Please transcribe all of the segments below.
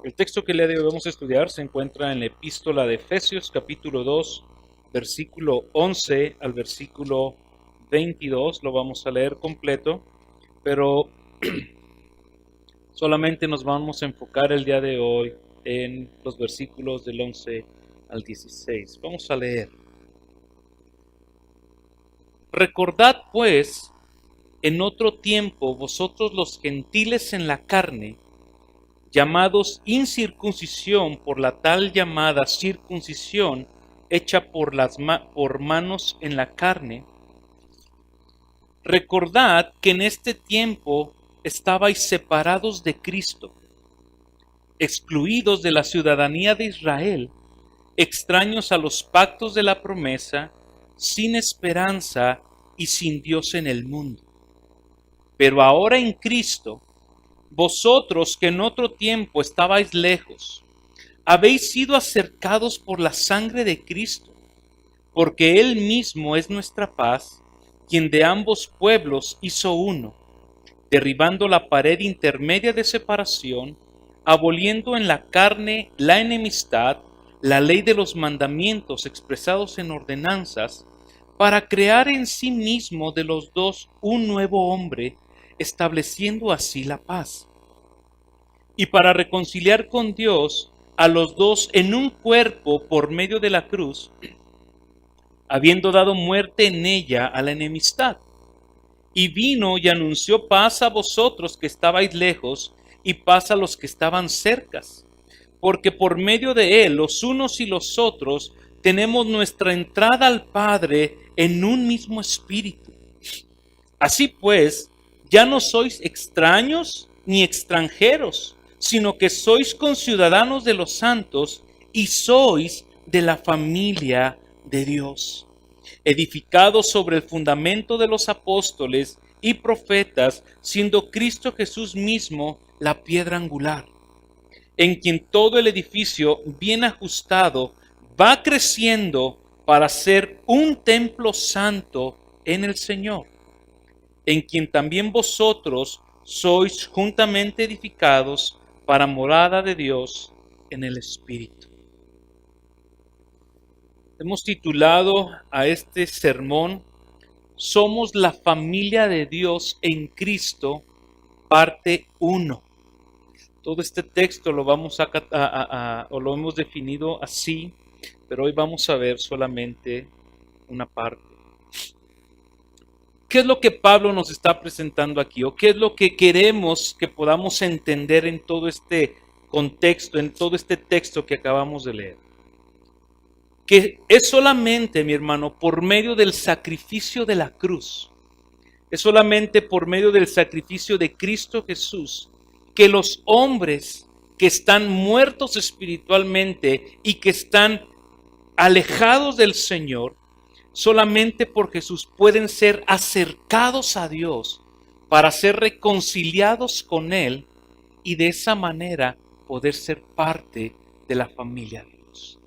El texto que le debemos estudiar se encuentra en la epístola de Efesios capítulo 2, versículo 11 al versículo 22. Lo vamos a leer completo, pero solamente nos vamos a enfocar el día de hoy en los versículos del 11 al 16. Vamos a leer. Recordad pues, en otro tiempo vosotros los gentiles en la carne, llamados incircuncisión por la tal llamada circuncisión hecha por manos en la carne, recordad que en este tiempo estabais separados de Cristo, excluidos de la ciudadanía de Israel, extraños a los pactos de la promesa, sin esperanza y sin Dios en el mundo. Pero ahora en Cristo, vosotros que en otro tiempo estabais lejos, habéis sido acercados por la sangre de Cristo, porque Él mismo es nuestra paz, quien de ambos pueblos hizo uno, derribando la pared intermedia de separación, aboliendo en la carne la enemistad, la ley de los mandamientos expresados en ordenanzas, para crear en sí mismo de los dos un nuevo hombre, estableciendo así la paz. Y para reconciliar con Dios a los dos en un cuerpo por medio de la cruz, habiendo dado muerte en ella a la enemistad. Y vino y anunció paz a vosotros que estabais lejos y paz a los que estaban cercas, porque por medio de él los unos y los otros tenemos nuestra entrada al Padre en un mismo espíritu. Así pues, ya no sois extraños ni extranjeros, sino que sois conciudadanos de los santos y sois de la familia de Dios, edificados sobre el fundamento de los apóstoles y profetas, siendo Cristo Jesús mismo la piedra angular, en quien todo el edificio bien ajustado va creciendo para ser un templo santo en el Señor, en quien también vosotros sois juntamente edificados para morada de Dios en el Espíritu. Hemos titulado a este sermón Somos la familia de Dios en Cristo, parte 1. Todo este texto lo vamos o lo hemos definido así, pero hoy vamos a ver solamente una parte. ¿Qué es lo que Pablo nos está presentando aquí? ¿O qué es lo que queremos que podamos entender en todo este contexto, en todo este texto que acabamos de leer? Que es solamente, mi hermano, por medio del sacrificio de la cruz, es solamente por medio del sacrificio de Cristo Jesús, que los hombres que están muertos espiritualmente y que están alejados del Señor, solamente por Jesús pueden ser acercados a Dios para ser reconciliados con Él y de esa manera poder ser parte de la familia de Dios.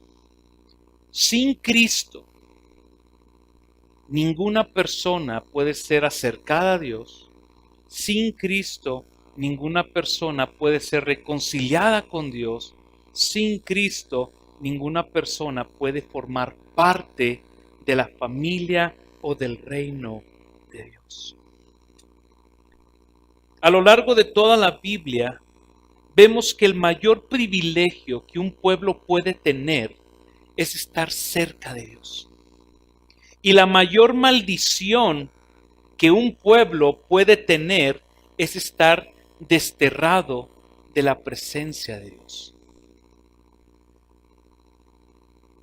Sin Cristo, ninguna persona puede ser acercada a Dios. Sin Cristo, ninguna persona puede ser reconciliada con Dios. Sin Cristo, ninguna persona puede formar parte de la familia o del reino de Dios. A lo largo de toda la Biblia, vemos que el mayor privilegio que un pueblo puede tener es estar cerca de Dios. Y la mayor maldición que un pueblo puede tener es estar desterrado de la presencia de Dios.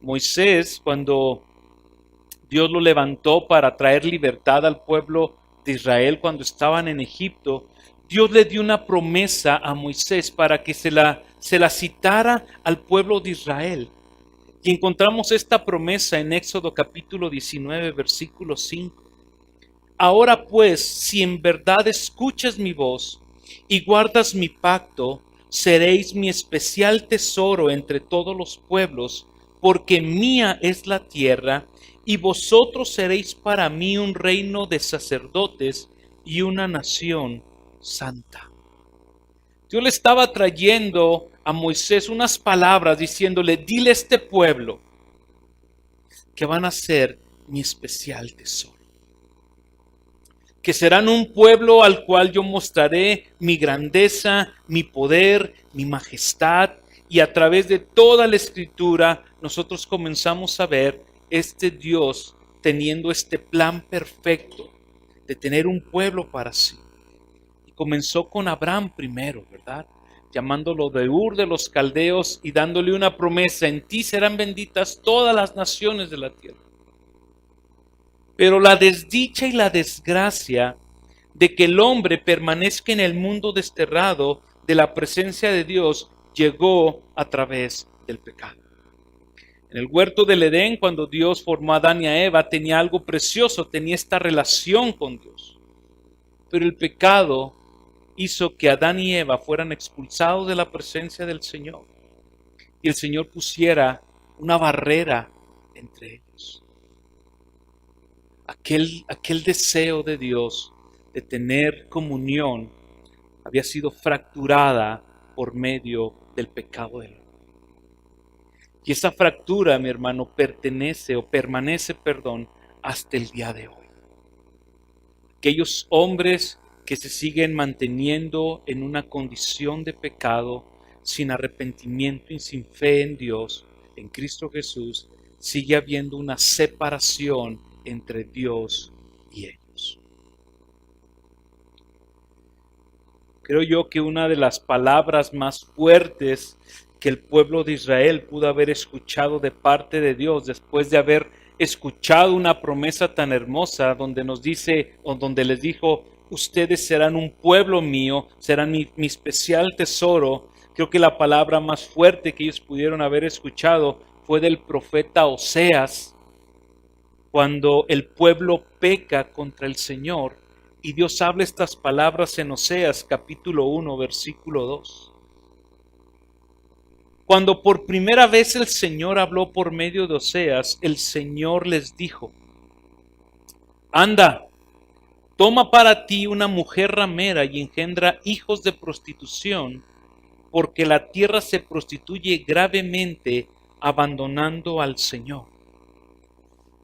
Moisés, cuando Dios lo levantó para traer libertad al pueblo de Israel cuando estaban en Egipto, Dios le dio una promesa a Moisés para que se la citara al pueblo de Israel. Y encontramos esta promesa en Éxodo capítulo 19, versículo 5. Ahora pues, si en verdad escuchas mi voz y guardas mi pacto, seréis mi especial tesoro entre todos los pueblos, porque mía es la tierra, y vosotros seréis para mí un reino de sacerdotes y una nación santa. Dios le estaba trayendo a Moisés unas palabras diciéndole, dile a este pueblo que van a ser mi especial tesoro. Que serán un pueblo al cual yo mostraré mi grandeza, mi poder, mi majestad. Y a través de toda la Escritura nosotros comenzamos a ver este Dios teniendo este plan perfecto de tener un pueblo para sí. Y comenzó con Abraham primero, ¿verdad? Llamándolo de Ur de los Caldeos y dándole una promesa, en ti serán benditas todas las naciones de la tierra. Pero la desdicha y la desgracia de que el hombre permanezca en el mundo desterrado de la presencia de Dios llegó a través del pecado. En el huerto del Edén, cuando Dios formó a Adán y a Eva, tenía algo precioso, tenía esta relación con Dios. Pero el pecado hizo que Adán y Eva fueran expulsados de la presencia del Señor. Y el Señor pusiera una barrera entre ellos. Aquel deseo de Dios de tener comunión había sido fracturada por medio del pecado del hombre. Y esa fractura, mi hermano, permanece, hasta el día de hoy. Aquellos hombres que se siguen manteniendo en una condición de pecado, sin arrepentimiento y sin fe en Dios, en Cristo Jesús, sigue habiendo una separación entre Dios y ellos. Creo yo que una de las palabras más fuertes que el pueblo de Israel pudo haber escuchado de parte de Dios después de haber escuchado una promesa tan hermosa donde nos dice, o donde les dijo, ustedes serán un pueblo mío, serán mi especial tesoro. Creo que la palabra más fuerte que ellos pudieron haber escuchado fue del profeta Oseas, cuando el pueblo peca contra el Señor, y Dios habla estas palabras en Oseas capítulo 1, versículo 2. Cuando por primera vez el Señor habló por medio de Oseas, el Señor les dijo, anda, toma para ti una mujer ramera y engendra hijos de prostitución, porque la tierra se prostituye gravemente abandonando al Señor.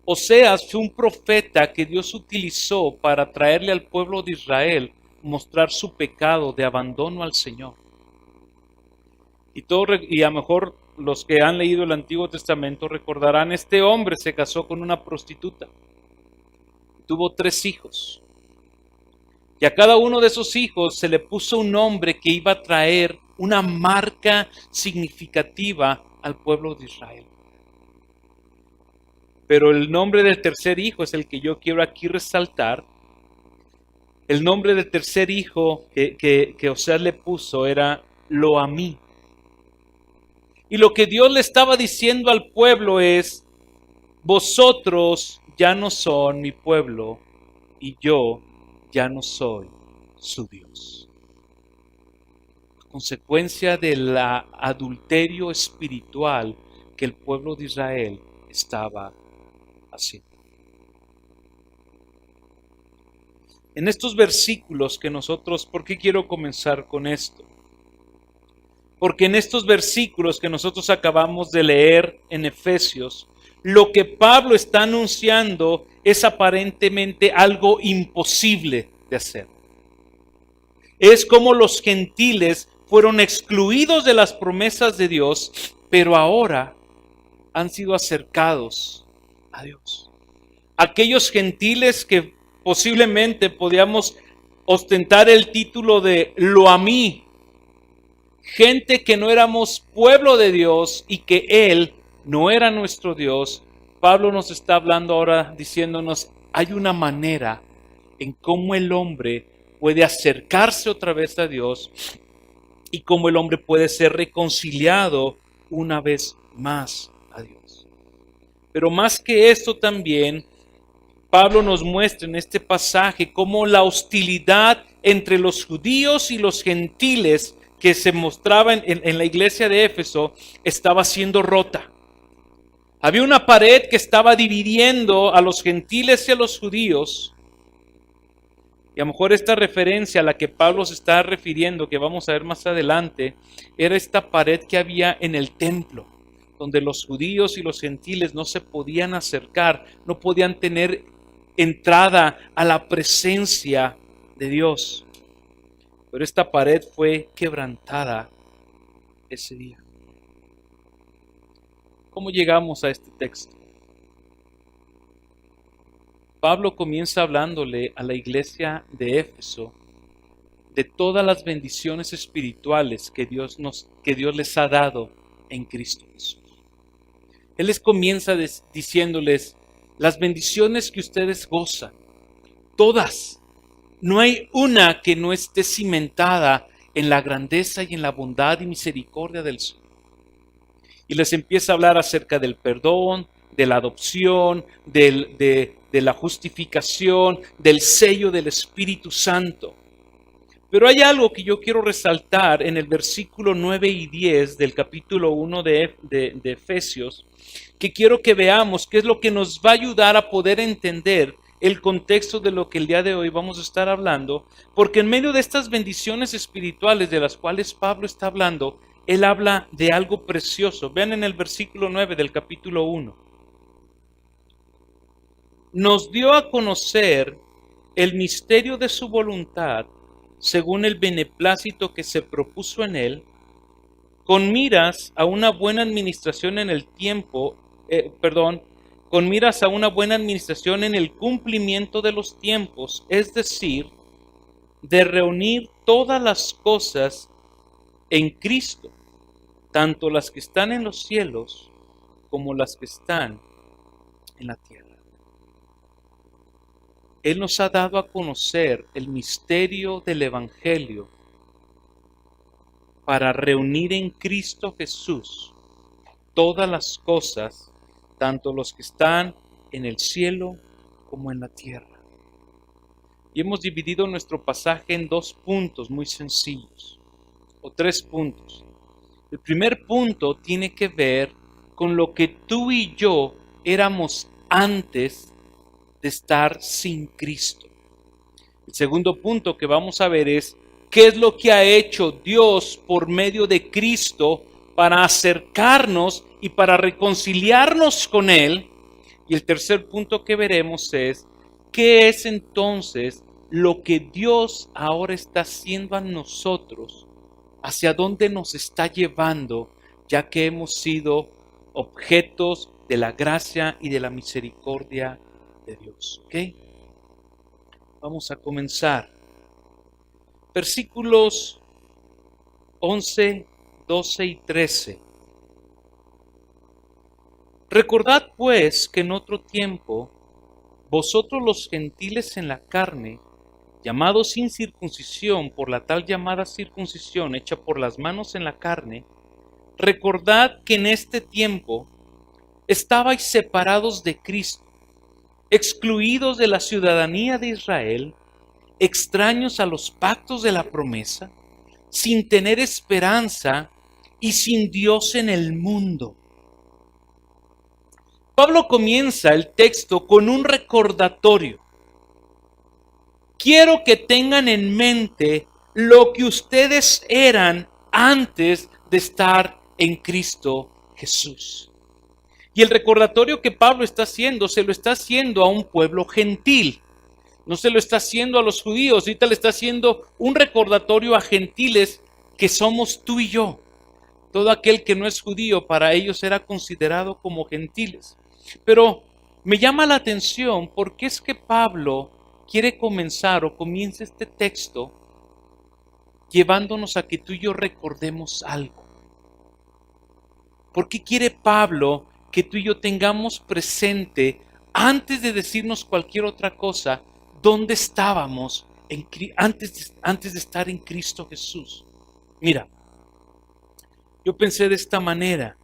Oseas fue un profeta que Dios utilizó para traerle al pueblo de Israel, mostrar su pecado de abandono al Señor. Y a lo mejor los que han leído el Antiguo Testamento recordarán, este hombre se casó con una prostituta. Tuvo 3 hijos. Y a cada uno de esos hijos se le puso un nombre que iba a traer una marca significativa al pueblo de Israel. Pero el nombre del tercer hijo es el que yo quiero aquí resaltar. El nombre del tercer hijo que Oseas le puso era Lo-ammi. Y lo que Dios le estaba diciendo al pueblo es, vosotros ya no son mi pueblo y yo ya no soy su Dios. A consecuencia del adulterio espiritual que el pueblo de Israel estaba haciendo. En estos versículos que nosotros, ¿por qué quiero comenzar con esto? Porque en estos versículos que nosotros acabamos de leer en Efesios, lo que Pablo está anunciando es aparentemente algo imposible de hacer. Es como los gentiles fueron excluidos de las promesas de Dios, pero ahora han sido acercados a Dios. Aquellos gentiles que posiblemente podíamos ostentar el título de Lo-ammi, gente que no éramos pueblo de Dios y que Él no era nuestro Dios. Pablo nos está hablando ahora diciéndonos, hay una manera en cómo el hombre puede acercarse otra vez a Dios y cómo el hombre puede ser reconciliado una vez más a Dios. Pero más que esto también, Pablo nos muestra en este pasaje cómo la hostilidad entre los judíos y los gentiles que se mostraba en la iglesia de Éfeso estaba siendo rota. Había una pared que estaba dividiendo a los gentiles y a los judíos. Y a lo mejor esta referencia a la que Pablo se está refiriendo, que vamos a ver más adelante, era esta pared que había en el templo, donde los judíos y los gentiles no se podían acercar, no podían tener entrada a la presencia de Dios. Pero esta pared fue quebrantada ese día. ¿Cómo llegamos a este texto? Pablo comienza hablándole a la iglesia de Éfeso de todas las bendiciones espirituales que Dios les ha dado en Cristo Jesús. Él les comienza diciéndoles las bendiciones que ustedes gozan, todas. No hay una que no esté cimentada en la grandeza y en la bondad y misericordia del Señor. Y les empieza a hablar acerca del perdón, de la adopción, de la justificación, del sello del Espíritu Santo. Pero hay algo que yo quiero resaltar en el versículo 9 y 10 del capítulo 1 de Efesios, que quiero que veamos qué es lo que nos va a ayudar a poder entender el contexto de lo que el día de hoy vamos a estar hablando, porque en medio de estas bendiciones espirituales de las cuales Pablo está hablando, él habla de algo precioso. Vean en el versículo 9 del capítulo 1. Nos dio a conocer el misterio de su voluntad, según el beneplácito que se propuso en él, con miras a una buena administración en el tiempo, con miras a una buena administración en el cumplimiento de los tiempos, es decir, de reunir todas las cosas en Cristo, tanto las que están en los cielos como las que están en la tierra. Él nos ha dado a conocer el misterio del Evangelio para reunir en Cristo Jesús todas las cosas, tanto los que están en el cielo como en la tierra. Y hemos dividido nuestro pasaje en 2 puntos muy sencillos, o 3 puntos. El primer punto tiene que ver con lo que tú y yo éramos antes de estar sin Cristo. El segundo punto que vamos a ver es qué es lo que ha hecho Dios por medio de Cristo para acercarnos y para reconciliarnos con Él. Y el tercer punto que veremos es qué es entonces lo que Dios ahora está haciendo a nosotros, hacia dónde nos está llevando, ya que hemos sido objetos de la gracia y de la misericordia de Dios. ¿Ok? Vamos a comenzar. Versículos 11, 12 y 13. Recordad pues que en otro tiempo, vosotros los gentiles en la carne, llamados sin circuncisión por la tal llamada circuncisión hecha por las manos en la carne, recordad que en este tiempo estabais separados de Cristo, excluidos de la ciudadanía de Israel, extraños a los pactos de la promesa, sin tener esperanza y sin Dios en el mundo. Pablo comienza el texto con un recordatorio. Quiero que tengan en mente lo que ustedes eran antes de estar en Cristo Jesús. Y el recordatorio que Pablo está haciendo, se lo está haciendo a un pueblo gentil. No se lo está haciendo a los judíos, ahorita le está haciendo un recordatorio a gentiles que somos tú y yo. Todo aquel que no es judío para ellos era considerado como gentiles. Pero me llama la atención porque es que Pablo quiere comenzar o comienza este texto llevándonos a que tú y yo recordemos algo. ¿Por qué quiere Pablo que tú y yo tengamos presente, antes de decirnos cualquier otra cosa, dónde estábamos antes de estar en Cristo Jesús? Mira, yo pensé de esta manera.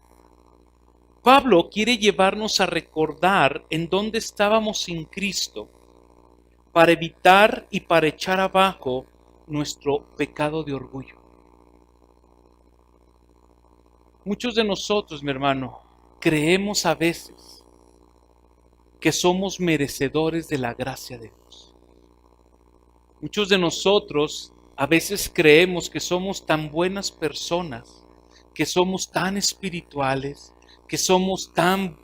Pablo quiere llevarnos a recordar en dónde estábamos sin Cristo para evitar y para echar abajo nuestro pecado de orgullo. Muchos de nosotros, mi hermano, creemos a veces que somos merecedores de la gracia de Dios. Muchos de nosotros a veces creemos que somos tan buenas personas, que somos tan espirituales, que somos tan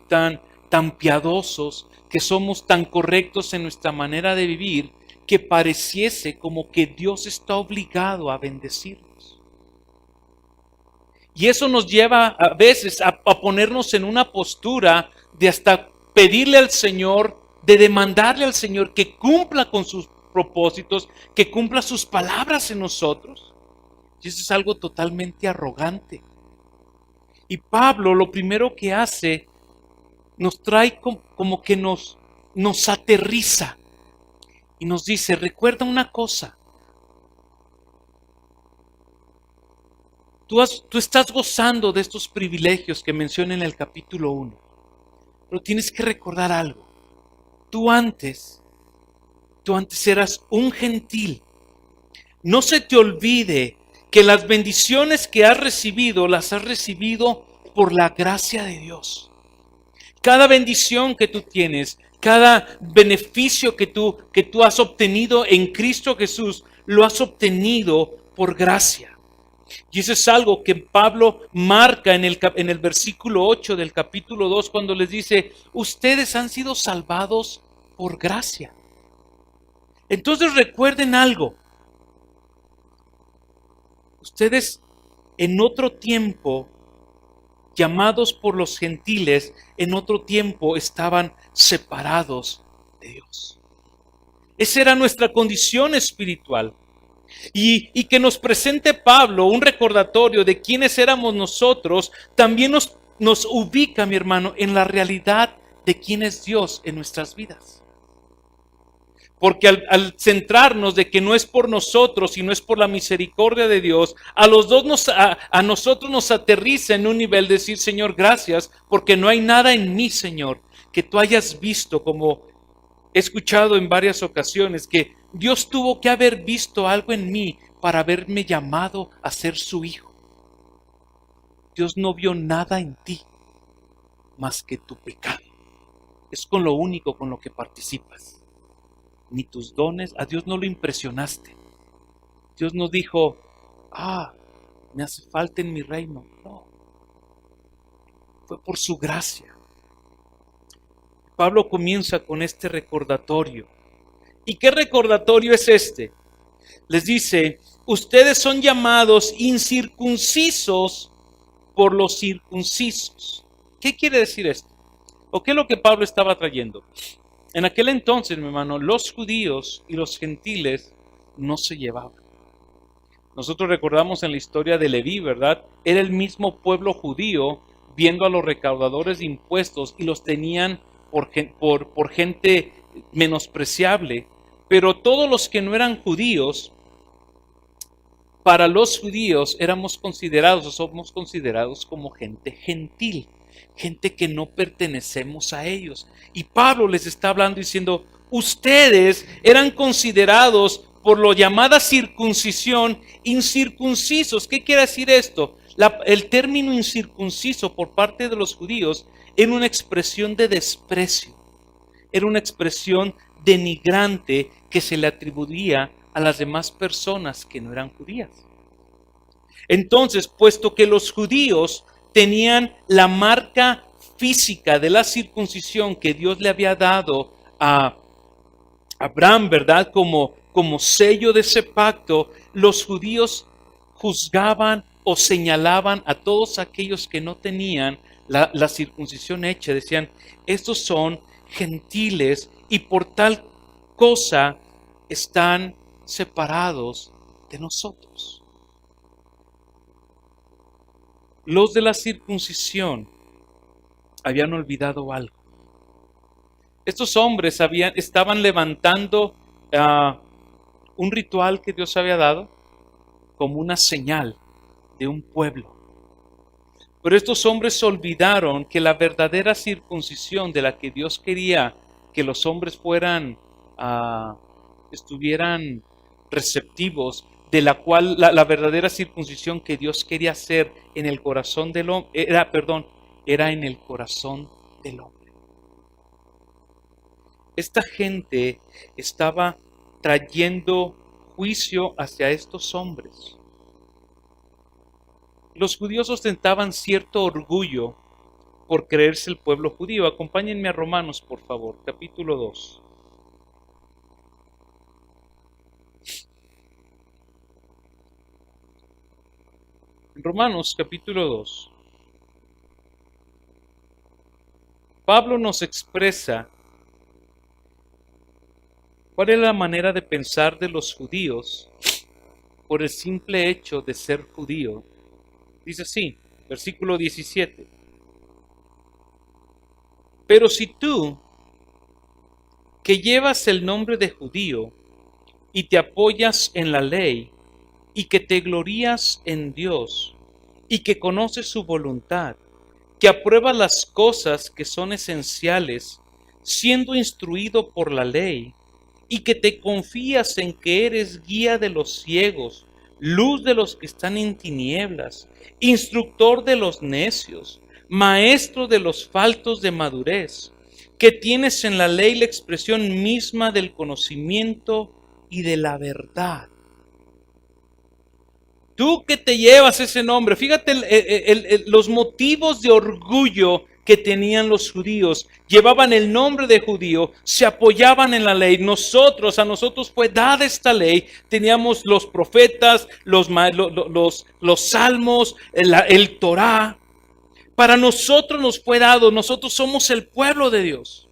piadosos, que somos tan correctos en nuestra manera de vivir, que pareciese como que Dios está obligado a bendecirnos. Y eso nos lleva a veces a ponernos en una postura de hasta pedirle al Señor, de demandarle al Señor que cumpla con sus propósitos, que cumpla sus palabras en nosotros. Y eso es algo totalmente arrogante. Y Pablo lo primero que hace, nos trae como que nos aterriza y nos dice, recuerda una cosa, tú estás gozando de estos privilegios que menciona en el capítulo 1, pero tienes que recordar algo. Tú antes eras un gentil. No se te olvide que las bendiciones que has recibido, las has recibido por la gracia de Dios. Cada bendición que tú tienes, cada beneficio que tú has obtenido en Cristo Jesús, lo has obtenido por gracia. Y eso es algo que Pablo marca en el versículo 8 del capítulo 2, cuando les dice, ustedes han sido salvados por gracia. Entonces recuerden algo. Ustedes en otro tiempo, llamados por los gentiles, en otro tiempo estaban separados de Dios. Esa era nuestra condición espiritual. Y que nos presente Pablo un recordatorio de quiénes éramos nosotros, también nos ubica, mi hermano, en la realidad de quién es Dios en nuestras vidas. Porque al centrarnos de que no es por nosotros y no es por la misericordia de Dios, a los dos a nosotros nos aterriza en un nivel de decir, Señor, gracias, porque no hay nada en mí, Señor, que tú hayas visto, como he escuchado en varias ocasiones, que Dios tuvo que haber visto algo en mí para haberme llamado a ser su hijo. Dios no vio nada en ti más que tu pecado. Es con lo único con lo que participas. Ni tus dones, a Dios no lo impresionaste. Dios no dijo, me hace falta en mi reino. No, fue por su gracia. Pablo comienza con este recordatorio. ¿Y qué recordatorio es este? Les dice, ustedes son llamados incircuncisos por los circuncisos. ¿Qué quiere decir esto? ¿O qué es lo que Pablo estaba trayendo? En aquel entonces, mi hermano, los judíos y los gentiles no se llevaban. Nosotros recordamos en la historia de Leví, ¿verdad? Era el mismo pueblo judío viendo a los recaudadores de impuestos y los tenían por gente menospreciable. Pero todos los que no eran judíos, para los judíos éramos considerados o somos considerados como gente gentil, gente que no pertenecemos a ellos. Y Pablo les está hablando diciendo, ustedes eran considerados por lo llamada circuncisión incircuncisos. ¿Qué quiere decir esto? El término incircunciso por parte de los judíos era una expresión de desprecio, era una expresión denigrante que se le atribuía a las demás personas que no eran judías. Entonces, puesto que los judíos tenían la marca física de la circuncisión que Dios le había dado a Abraham, ¿verdad? Como sello de ese pacto, los judíos juzgaban o señalaban a todos aquellos que no tenían la circuncisión hecha. Decían, estos son gentiles y por tal cosa están separados de nosotros. Los de la circuncisión habían olvidado algo. Estos hombres estaban levantando un ritual que Dios había dado como una señal de un pueblo. Pero estos hombres olvidaron que la verdadera circuncisión de la que Dios quería que los hombres estuvieran receptivos, de la cual la verdadera circuncisión que Dios quería hacer en el corazón del hombre, era en el corazón del hombre. Esta gente estaba trayendo juicio hacia estos hombres. Los judíos ostentaban cierto orgullo por creerse el pueblo judío. Acompáñenme a Romanos, por favor, capítulo 2. En Romanos, capítulo 2, Pablo nos expresa cuál es la manera de pensar de los judíos por el simple hecho de ser judío. Dice así, versículo 17. Pero si tú, que llevas el nombre de judío y te apoyas en la ley y que te glorías en Dios y que conoces su voluntad, que apruebas las cosas que son esenciales, siendo instruido por la ley, y que te confías en que eres guía de los ciegos, luz de los que están en tinieblas, instructor de los necios, maestro de los faltos de madurez, que tienes en la ley la expresión misma del conocimiento y de la verdad. Tú que te llevas ese nombre, fíjate los motivos de orgullo que tenían los judíos. Llevaban el nombre de judío, se apoyaban en la ley. A nosotros fue dada esta ley. Teníamos los profetas, los salmos, el Torá. Para nosotros nos fue dado, nosotros somos el pueblo de Dios.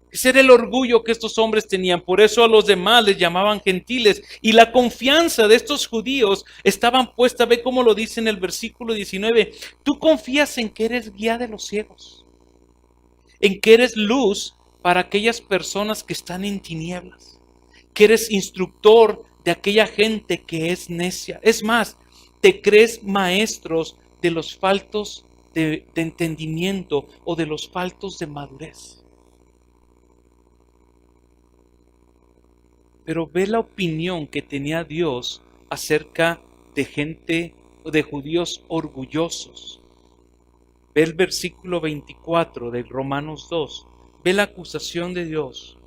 Ese era el orgullo que estos hombres tenían, por eso a los demás les llamaban gentiles. Y la confianza de estos judíos estaban puesta, ve cómo lo dice en el versículo 19, tú confías en que eres guía de los ciegos, en que eres luz para aquellas personas que están en tinieblas, que eres instructor de aquella gente que es necia. Es más, te crees maestros de los faltos de entendimiento o de los faltos de madurez. Pero ve la opinión que tenía Dios acerca de gente, de judíos orgullosos. Ve el versículo 24 de Romanos 2. Ve la acusación de Dios.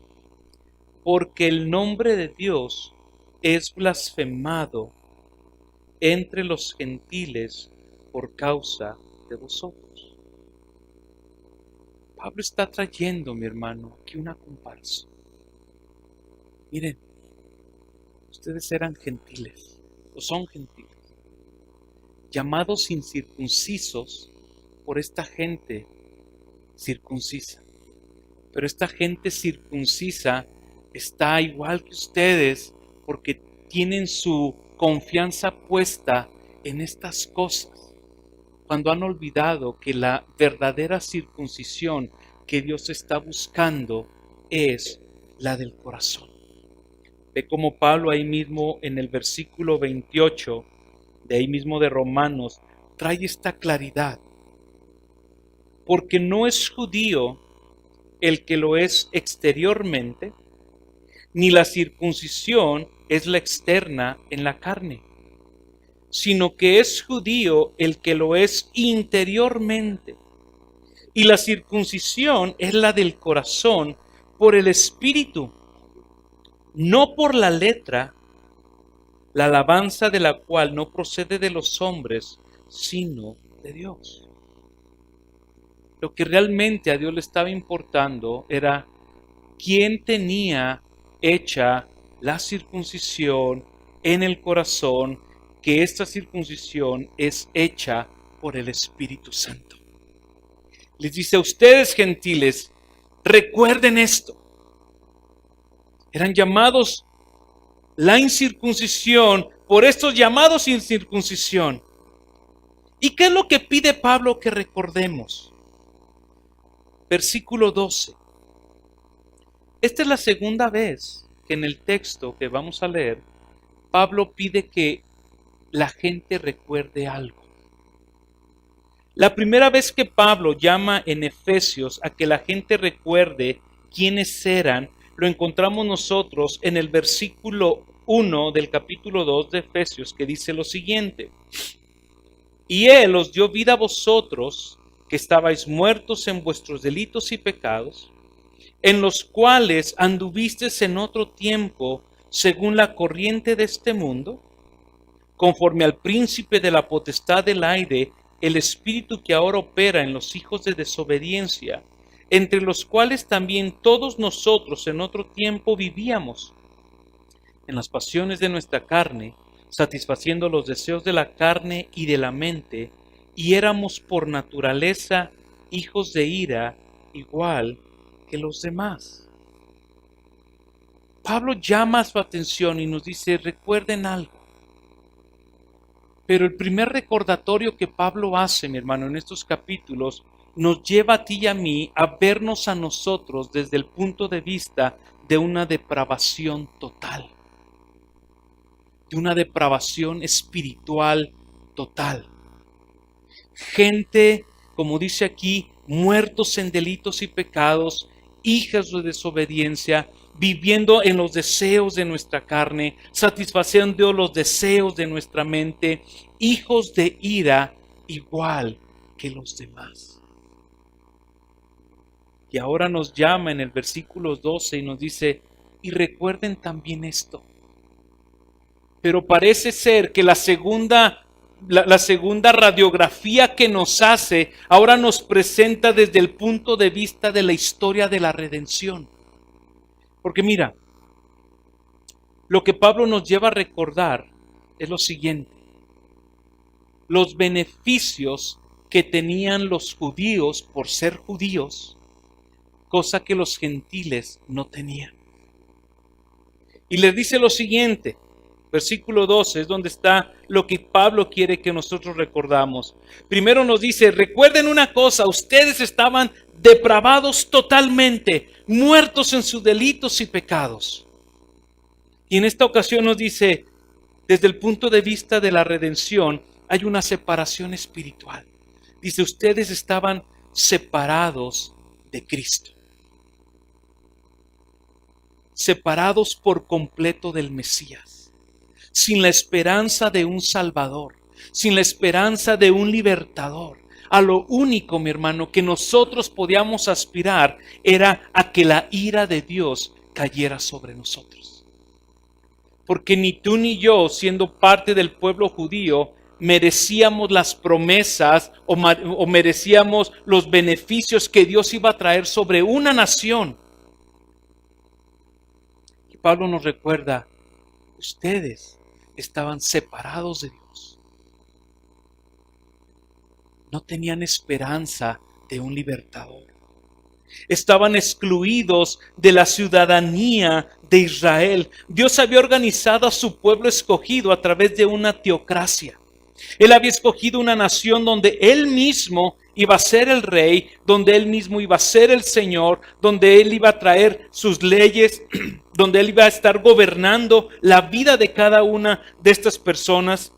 Porque el nombre de Dios es blasfemado entre los gentiles por causa de vosotros. Pablo está trayendo, mi hermano, aquí una comparación. Miren, ustedes eran gentiles, o son gentiles, llamados incircuncisos por esta gente circuncisa. Pero esta gente circuncisa está igual que ustedes porque tienen su confianza puesta en estas cosas, cuando han olvidado que la verdadera circuncisión que Dios está buscando es la del corazón. Ve como Pablo ahí mismo en el versículo 28, de ahí mismo de Romanos, trae esta claridad. Porque no es judío el que lo es exteriormente, ni la circuncisión es la externa en la carne, sino que es judío el que lo es interiormente. Y la circuncisión es la del corazón por el Espíritu, no por la letra, la alabanza de la cual no procede de los hombres, sino de Dios. Lo que realmente a Dios le estaba importando era quién tenía hecha la circuncisión en el corazón, que esta circuncisión es hecha por el Espíritu Santo. Les dice a ustedes, gentiles, recuerden esto. Eran llamados la incircuncisión por estos llamados incircuncisión. ¿Y qué es lo que pide Pablo que recordemos? Versículo 12. Esta es la segunda vez que en el texto que vamos a leer, Pablo pide que la gente recuerde algo. La primera vez que Pablo llama en Efesios a que la gente recuerde quiénes eran, lo encontramos nosotros en el versículo 1 del capítulo 2 de Efesios, que dice lo siguiente: y Él os dio vida a vosotros, que estabais muertos en vuestros delitos y pecados, en los cuales anduvisteis en otro tiempo, según la corriente de este mundo, conforme al príncipe de la potestad del aire, el espíritu que ahora opera en los hijos de desobediencia, entre los cuales también todos nosotros en otro tiempo vivíamos, en las pasiones de nuestra carne, satisfaciendo los deseos de la carne y de la mente, y éramos por naturaleza hijos de ira, igual que los demás. Pablo llama su atención y nos dice, recuerden algo. Pero el primer recordatorio que Pablo hace, mi hermano, en estos capítulos, nos lleva a ti y a mí a vernos a nosotros desde el punto de vista de una depravación total, de una depravación espiritual total. Gente, como dice aquí, muertos en delitos y pecados, hijas de desobediencia, viviendo en los deseos de nuestra carne, satisfaciendo los deseos de nuestra mente, hijos de ira igual que los demás. Y ahora nos llama en el versículo 12 y nos dice, y recuerden también esto. Pero parece ser que la segunda radiografía que nos hace ahora nos presenta desde el punto de vista de la historia de la redención. Porque mira, lo que Pablo nos lleva a recordar es lo siguiente. Los beneficios que tenían los judíos por ser judíos, cosa que los gentiles no tenían. Y les dice lo siguiente, versículo 12 es donde está lo que Pablo quiere que nosotros recordamos. Primero nos dice, recuerden una cosa, ustedes estaban depravados totalmente, muertos en sus delitos y pecados. Y en esta ocasión nos dice, desde el punto de vista de la redención, hay una separación espiritual. Dice, ustedes estaban separados de Cristo. Separados por completo del Mesías, sin la esperanza de un Salvador, sin la esperanza de un libertador. A lo único, mi hermano, que nosotros podíamos aspirar era a que la ira de Dios cayera sobre nosotros. Porque ni tú ni yo, siendo parte del pueblo judío, merecíamos las promesas o merecíamos los beneficios que Dios iba a traer sobre una nación. Y Pablo nos recuerda, ustedes estaban separados de Dios. No tenían esperanza de un libertador. Estaban excluidos de la ciudadanía de Israel. Dios había organizado a su pueblo escogido a través de una teocracia. Él había escogido una nación donde Él mismo iba a ser el rey, donde Él mismo iba a ser el Señor, donde Él iba a traer sus leyes, donde Él iba a estar gobernando la vida de cada una de estas personas,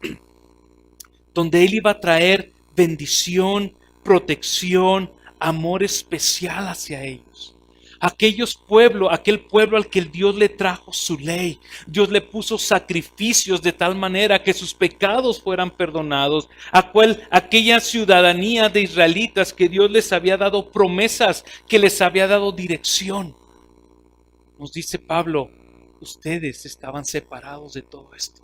donde Él iba a traer bendición, protección, amor especial hacia ellos. Aquel pueblo al que el Dios le trajo su ley. Dios le puso sacrificios de tal manera que sus pecados fueran perdonados. Aquella ciudadanía de israelitas que Dios les había dado promesas, que les había dado dirección. Nos dice Pablo, ustedes estaban separados de todo esto.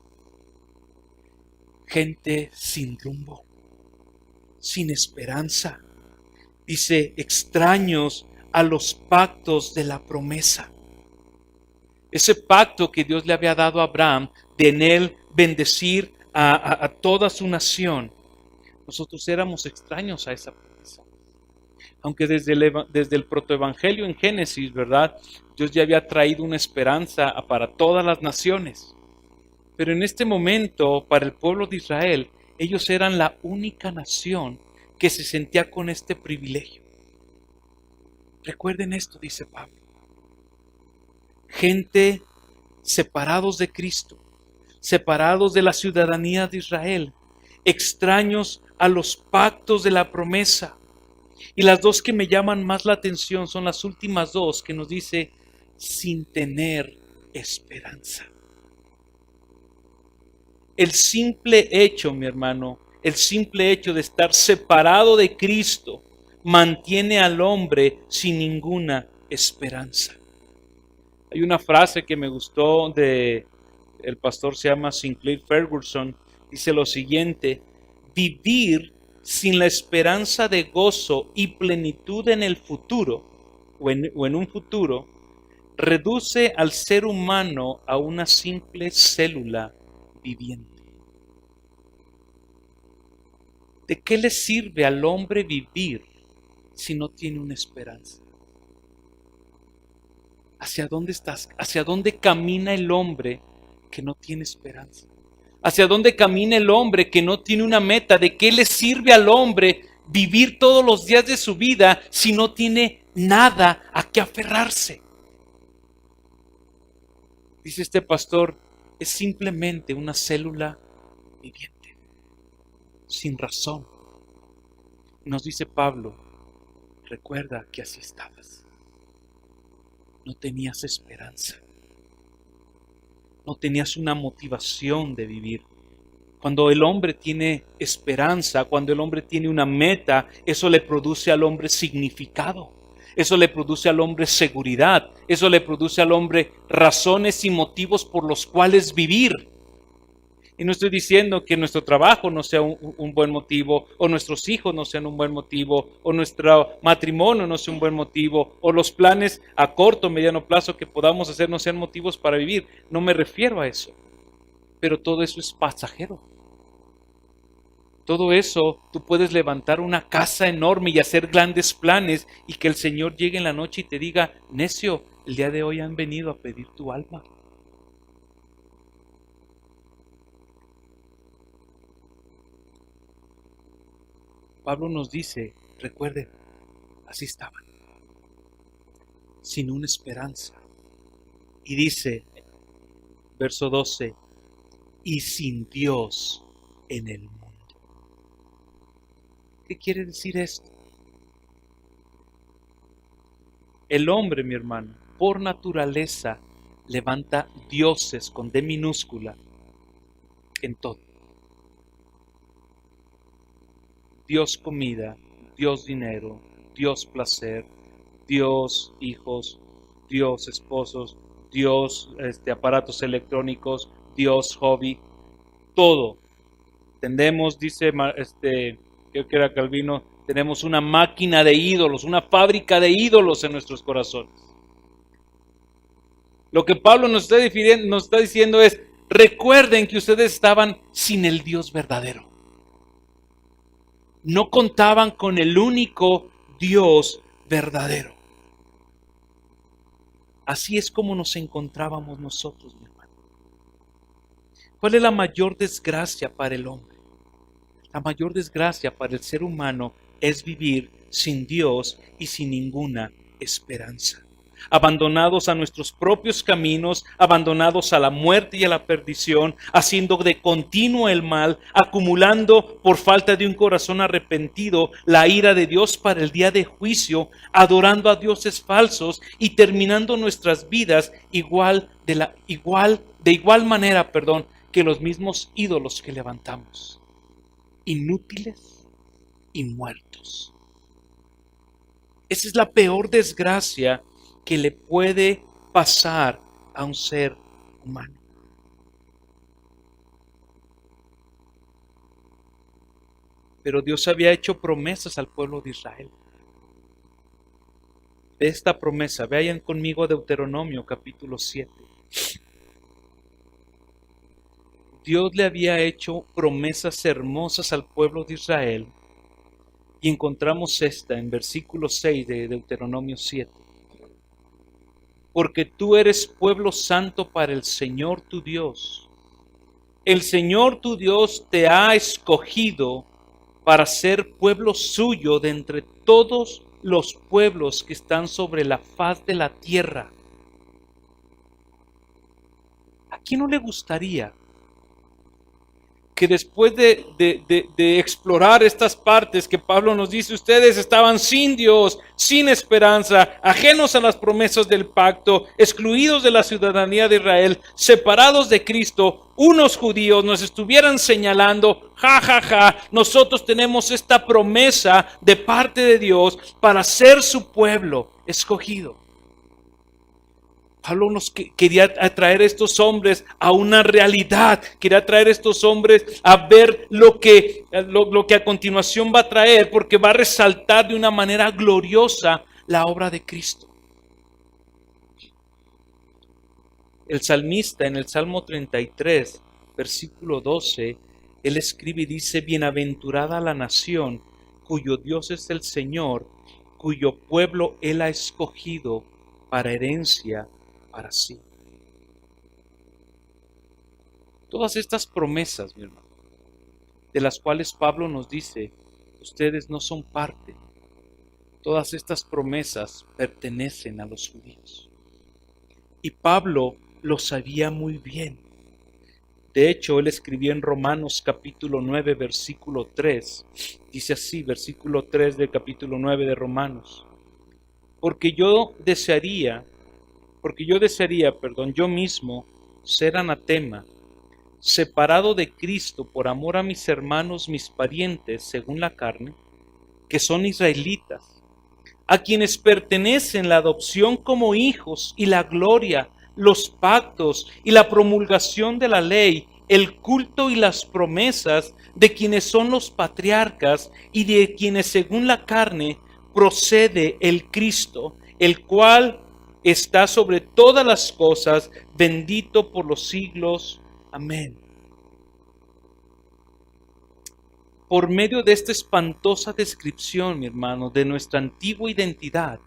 Gente sin rumbo, sin esperanza. Dice, extraños a los pactos de la promesa. Ese pacto que Dios le había dado a Abraham, de en él bendecir a toda su nación. Nosotros éramos extraños a esa promesa. Aunque desde el protoevangelio en Génesis, ¿verdad? Dios ya había traído una esperanza para todas las naciones. Pero en este momento, para el pueblo de Israel, ellos eran la única nación que se sentía con este privilegio. Recuerden esto, dice Pablo. Gente separados de Cristo, separados de la ciudadanía de Israel, extraños a los pactos de la promesa. Y las dos que me llaman más la atención son las últimas dos que nos dice, sin tener esperanza. El simple hecho, mi hermano, el simple hecho de estar separado de Cristo mantiene al hombre sin ninguna esperanza. Hay una frase que me gustó el pastor se llama Sinclair Ferguson, dice lo siguiente: vivir sin la esperanza de gozo y plenitud en el futuro o en un futuro reduce al ser humano a una simple célula viviente. ¿De qué le sirve al hombre vivir si no tiene una esperanza? ¿Hacia dónde estás? ¿Hacia dónde camina el hombre que no tiene esperanza? ¿Hacia dónde camina el hombre que no tiene una meta? ¿De qué le sirve al hombre vivir todos los días de su vida si no tiene nada a qué aferrarse? Dice este pastor, es simplemente una célula viviente, sin razón. Nos dice Pablo, recuerda que así estabas. No tenías esperanza. No tenías una motivación de vivir. Cuando el hombre tiene esperanza, cuando el hombre tiene una meta, eso le produce al hombre significado. Eso le produce al hombre seguridad. Eso le produce al hombre razones y motivos por los cuales vivir. Y no estoy diciendo que nuestro trabajo no sea un buen motivo, o nuestros hijos no sean un buen motivo, o nuestro matrimonio no sea un buen motivo, o los planes a corto o mediano plazo que podamos hacer no sean motivos para vivir. No me refiero a eso. Pero todo eso es pasajero. Todo eso, tú puedes levantar una casa enorme y hacer grandes planes y que el Señor llegue en la noche y te diga, necio, el día de hoy han venido a pedir tu alma. Pablo nos dice, recuerden, así estaban, sin una esperanza. Y dice, verso 12, y sin Dios en el mundo. ¿Qué quiere decir esto? El hombre, mi hermano, por naturaleza, levanta dioses con D minúscula en todo. Dios comida, Dios dinero, Dios placer, Dios hijos, Dios esposos, Dios aparatos electrónicos, Dios hobby, todo. Tendemos, dice creo que era Calvino, tenemos una máquina de ídolos, una fábrica de ídolos en nuestros corazones. Lo que Pablo nos está diciendo es, recuerden que ustedes estaban sin el Dios verdadero. No contaban con el único Dios verdadero. Así es como nos encontrábamos nosotros, mi hermano. ¿Cuál es la mayor desgracia para el hombre? La mayor desgracia para el ser humano es vivir sin Dios y sin ninguna esperanza. Abandonados a nuestros propios caminos, abandonados a la muerte y a la perdición, haciendo de continuo el mal, acumulando por falta de un corazón arrepentido la ira de Dios para el día de juicio, adorando a dioses falsos y terminando nuestras vidas de igual manera, que los mismos ídolos que levantamos, inútiles y muertos. Esa es la peor desgracia que le puede pasar a un ser humano. Pero Dios había hecho promesas al pueblo de Israel. De esta promesa, vayan conmigo a Deuteronomio capítulo 7. Dios le había hecho promesas hermosas al pueblo de Israel y encontramos esta en versículo 6 de Deuteronomio 7. Porque tú eres pueblo santo para el Señor tu Dios. El Señor tu Dios te ha escogido para ser pueblo suyo de entre todos los pueblos que están sobre la faz de la tierra. ¿A quién no le gustaría que después de explorar estas partes que Pablo nos dice, ustedes estaban sin Dios, sin esperanza, ajenos a las promesas del pacto, excluidos de la ciudadanía de Israel, separados de Cristo, unos judíos nos estuvieran señalando, nosotros tenemos esta promesa de parte de Dios para ser su pueblo escogido? Pablo quería atraer a estos hombres a una realidad, quería atraer a estos hombres a ver lo que a continuación va a traer, porque va a resaltar de una manera gloriosa la obra de Cristo. El salmista en el Salmo 33, versículo 12, él escribe y dice: bienaventurada la nación cuyo Dios es el Señor, cuyo pueblo Él ha escogido para herencia para sí. Todas estas promesas, mi hermano, de las cuales Pablo nos dice, ustedes no son parte. Todas estas promesas pertenecen a los judíos. Y Pablo lo sabía muy bien. De hecho, él escribió en Romanos capítulo 9, versículo 3. Dice así, versículo 3 del capítulo 9 de Romanos. Porque yo desearía, yo mismo ser anatema, separado de Cristo por amor a mis hermanos, mis parientes, según la carne, que son israelitas, a quienes pertenecen la adopción como hijos y la gloria, los pactos y la promulgación de la ley, el culto y las promesas de quienes son los patriarcas y de quienes según la carne procede el Cristo, el cual está sobre todas las cosas, bendito por los siglos. Amén. Por medio de esta espantosa descripción, mi hermano, de nuestra antigua identidad,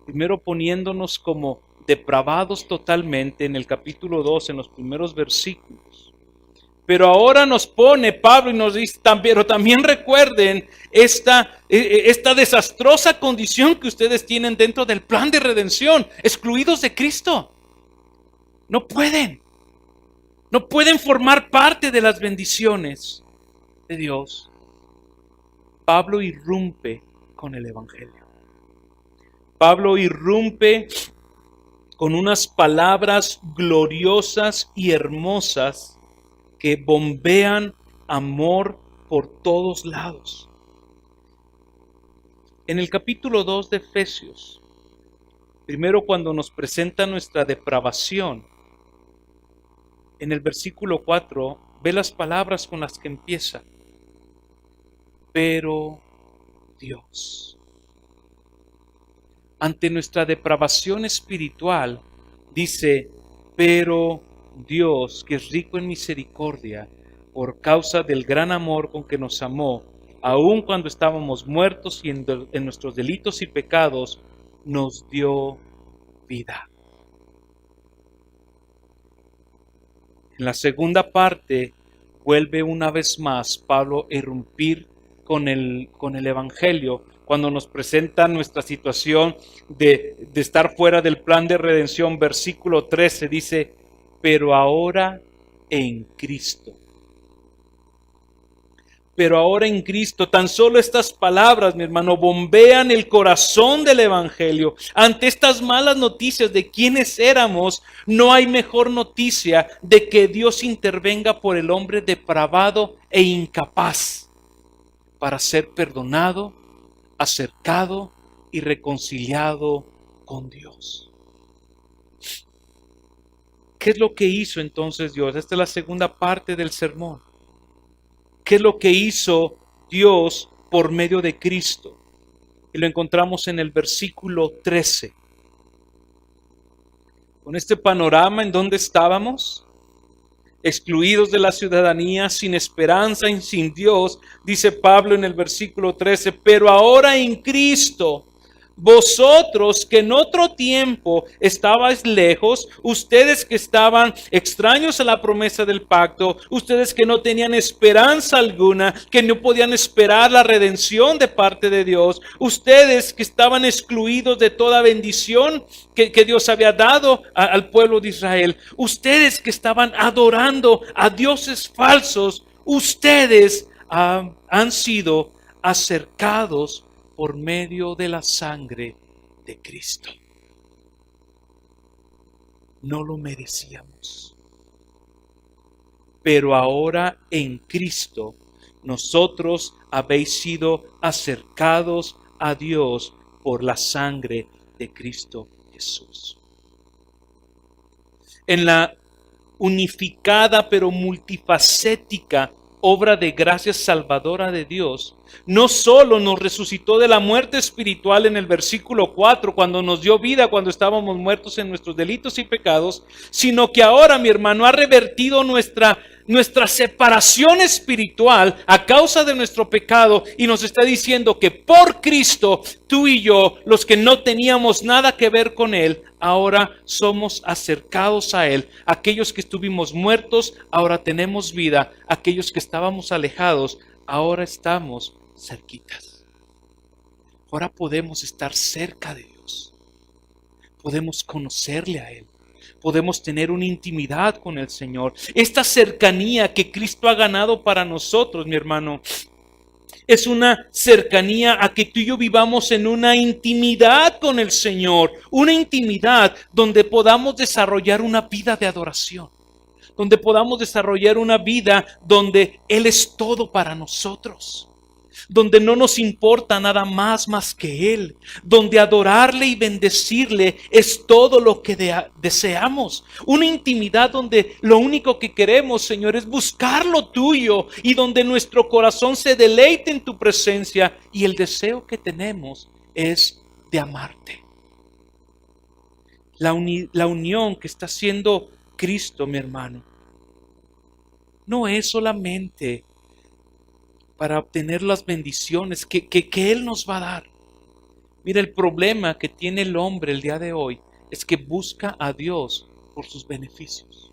primero poniéndonos como depravados totalmente en el capítulo 2, en los primeros versículos. Pero ahora nos pone Pablo y nos dice, pero también recuerden esta desastrosa condición que ustedes tienen dentro del plan de redención, excluidos de Cristo. No pueden formar parte de las bendiciones de Dios. Pablo irrumpe con el Evangelio. Pablo irrumpe con unas palabras gloriosas y hermosas que bombean amor por todos lados. En el capítulo 2 de Efesios, primero cuando nos presenta nuestra depravación, en el versículo 4, ve las palabras con las que empieza. Pero Dios. Ante nuestra depravación espiritual, dice, pero Dios, que es rico en misericordia, por causa del gran amor con que nos amó, aun cuando estábamos muertos y en nuestros delitos y pecados, nos dio vida. En la segunda parte, vuelve una vez más Pablo a irrumpir con el Evangelio, cuando nos presenta nuestra situación de estar fuera del plan de redención. Versículo 13 dice, pero ahora en Cristo. Pero ahora en Cristo, tan solo estas palabras, mi hermano, bombean el corazón del Evangelio. Ante estas malas noticias de quiénes éramos, no hay mejor noticia de que Dios intervenga por el hombre depravado e incapaz para ser perdonado, acercado y reconciliado con Dios. ¿Qué es lo que hizo entonces Dios? Esta es la segunda parte del sermón. ¿Qué es lo que hizo Dios por medio de Cristo? Y lo encontramos en el versículo 13. Con este panorama en donde estábamos, excluidos de la ciudadanía, sin esperanza y sin Dios, dice Pablo en el versículo 13, pero ahora en Cristo, vosotros que en otro tiempo estabais lejos, ustedes que estaban extraños a la promesa del pacto, ustedes que no tenían esperanza alguna, que no podían esperar la redención de parte de Dios, ustedes que estaban excluidos de toda bendición que Dios había dado al pueblo de Israel, ustedes que estaban adorando a dioses falsos, ustedes han sido acercados por medio de la sangre de Cristo. No lo merecíamos. Pero ahora en Cristo, nosotros habéis sido acercados a Dios por la sangre de Cristo Jesús. en la unificada pero multifacética obra de gracia salvadora de Dios, no solo nos resucitó de la muerte espiritual en el versículo 4, cuando nos dio vida cuando estábamos muertos en nuestros delitos y pecados, sino que ahora, mi hermano, ha revertido nuestra separación espiritual a causa de nuestro pecado y nos está diciendo que por Cristo, tú y yo, los que no teníamos nada que ver con Él, ahora somos acercados a Él. Aquellos que estuvimos muertos, ahora tenemos vida. Aquellos que estábamos alejados, ahora estamos cerquitas. Ahora podemos estar cerca de Dios. Podemos conocerle a Él. Podemos tener una intimidad con el Señor. Esta cercanía que Cristo ha ganado para nosotros, mi hermano, es una cercanía a que tú y yo vivamos en una intimidad con el Señor. Una intimidad donde podamos desarrollar una vida de adoración. Donde podamos desarrollar una vida donde Él es todo para nosotros. Donde no nos importa nada más que Él, donde adorarle y bendecirle es todo lo que deseamos. Una intimidad donde lo único que queremos, Señor, es buscar lo tuyo y donde nuestro corazón se deleite en tu presencia y el deseo que tenemos es de amarte. La unión que está haciendo Cristo, mi hermano, no es solamente para obtener las bendiciones que Él nos va a dar. Mira, el problema que tiene el hombre el día de hoy es que busca a Dios por sus beneficios.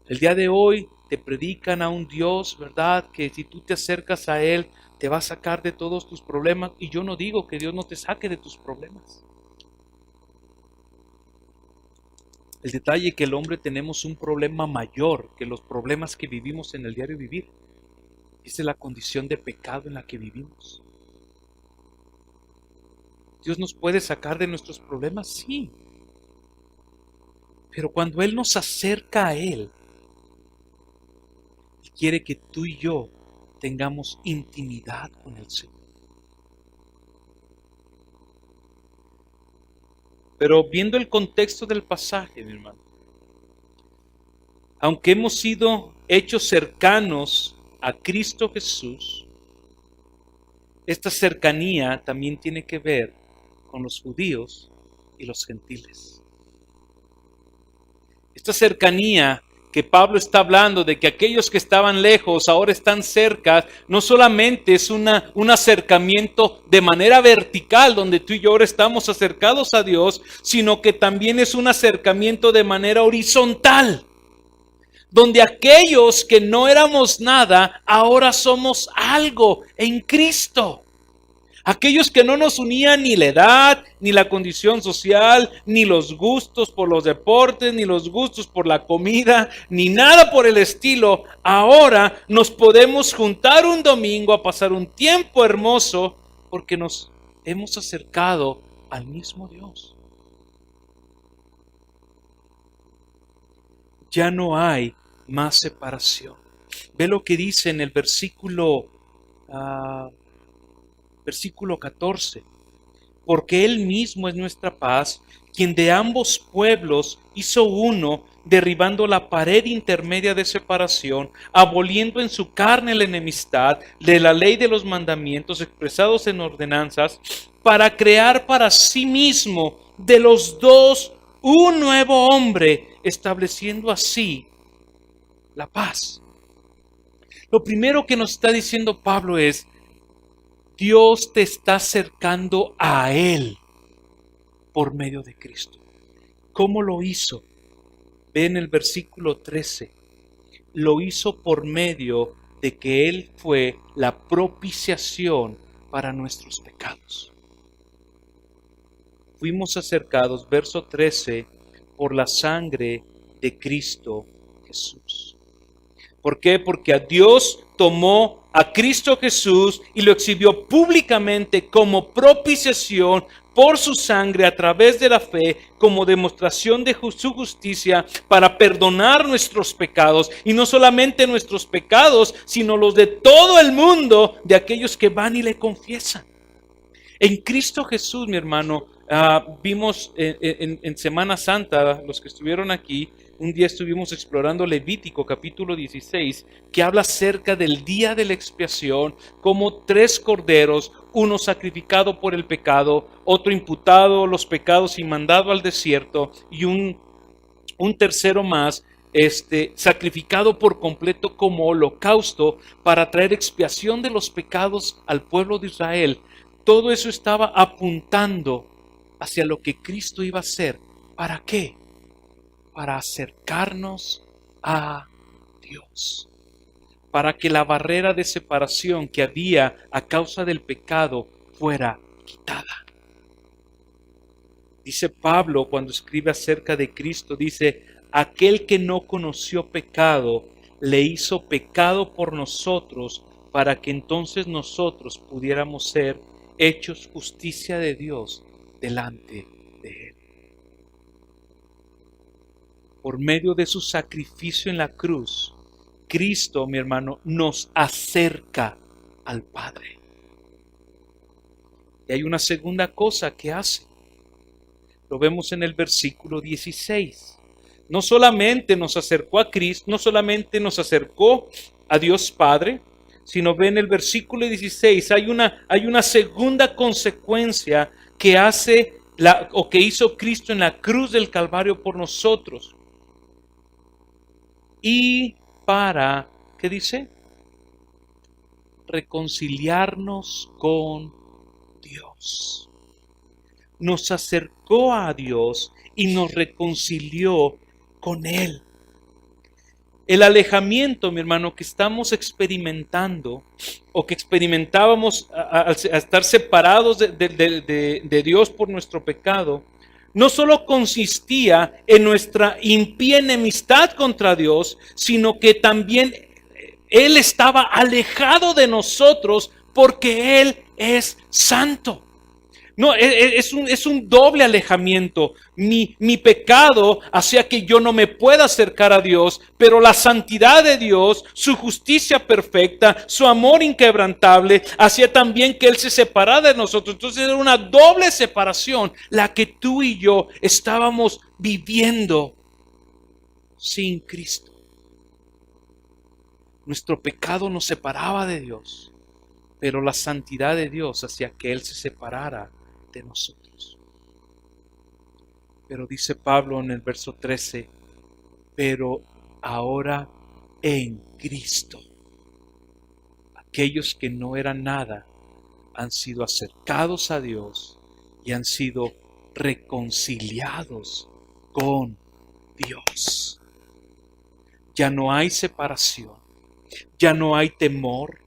El día de hoy te predican a un Dios, ¿verdad? Que si tú te acercas a Él, te va a sacar de todos tus problemas. Y yo no digo que Dios no te saque de tus problemas. El detalle es que el hombre tenemos un problema mayor que los problemas que vivimos en el diario vivir. Esa es la condición de pecado en la que vivimos. ¿Dios nos puede sacar de nuestros problemas? Sí. Pero cuando Él nos acerca a Él, Él quiere que tú y yo tengamos intimidad con el Señor. Pero viendo el contexto del pasaje, mi hermano, aunque hemos sido hechos cercanos a Cristo Jesús, esta cercanía también tiene que ver con los judíos y los gentiles. Esta cercanía que Pablo está hablando de que aquellos que estaban lejos ahora están cerca, no solamente es un acercamiento de manera vertical donde tú y yo ahora estamos acercados a Dios, sino que también es un acercamiento de manera horizontal. Donde aquellos que no éramos nada, ahora somos algo en Cristo. Aquellos que no nos unían ni la edad, ni la condición social, ni los gustos por los deportes, ni los gustos por la comida, ni nada por el estilo, ahora nos podemos juntar un domingo a pasar un tiempo hermoso porque nos hemos acercado al mismo Dios. Ya no hay más separación. Ve lo que dice en el versículo 14. Porque Él mismo es nuestra paz, quien de ambos pueblos hizo uno, derribando la pared intermedia de separación, aboliendo en su carne la enemistad de la ley de los mandamientos expresados en ordenanzas, para crear para sí mismo de los dos un nuevo hombre, estableciendo así la paz. Lo primero que nos está diciendo Pablo es: Dios te está acercando a Él por medio de Cristo. ¿Cómo lo hizo? Ve en el versículo 13. Lo hizo por medio de que Él fue la propiciación para nuestros pecados. Fuimos acercados, verso 13, por la sangre de Cristo Jesús. ¿Por qué? Porque a Dios tomó a Cristo Jesús y lo exhibió públicamente como propiciación por su sangre a través de la fe, como demostración de su justicia para perdonar nuestros pecados. Y no solamente nuestros pecados, sino los de todo el mundo, de aquellos que van y le confiesan. En Cristo Jesús, mi hermano, Vimos en Semana Santa, los que estuvieron aquí, un día estuvimos explorando Levítico capítulo 16, que habla acerca del día de la expiación, como 3 corderos, uno sacrificado por el pecado, otro imputado los pecados y mandado al desierto, y un tercero más, sacrificado por completo como holocausto para traer expiación de los pecados al pueblo de Israel. Todo eso estaba apuntando hacia lo que Cristo iba a hacer. ¿Para qué? Para acercarnos a Dios. Para que la barrera de separación que había a causa del pecado fuera quitada. Dice Pablo cuando escribe acerca de Cristo, dice, aquel que no conoció pecado, le hizo pecado por nosotros, para que entonces nosotros pudiéramos ser hechos justicia de Dios delante de Él. Por medio de su sacrificio en la cruz, Cristo, mi hermano, nos acerca al Padre. Y hay una segunda cosa que hace. Lo vemos en el versículo 16. No solamente nos acercó a Cristo, no solamente nos acercó a Dios Padre, sino ve en el versículo 16, hay una segunda consecuencia que hace o que hizo Cristo en la cruz del Calvario por nosotros. Y para, ¿qué dice? Reconciliarnos con Dios. Nos acercó a Dios y nos reconcilió con Él. El alejamiento, mi hermano, que estamos experimentando o que experimentábamos a estar separados de Dios por nuestro pecado, no solo consistía en nuestra impía enemistad contra Dios, sino que también Él estaba alejado de nosotros porque Él es santo. No, es un doble alejamiento. Mi pecado hacía que yo no me pueda acercar a Dios, pero la santidad de Dios, su justicia perfecta, su amor inquebrantable, hacía también que Él se separara de nosotros. Entonces era una doble separación la que tú y yo estábamos viviendo sin Cristo. Nuestro pecado nos separaba de Dios, pero la santidad de Dios hacía que Él se separara de nosotros. Pero dice Pablo en el verso 13, pero ahora en Cristo, aquellos que no eran nada han sido acercados a Dios y han sido reconciliados con Dios. Ya no hay separación, ya no hay temor,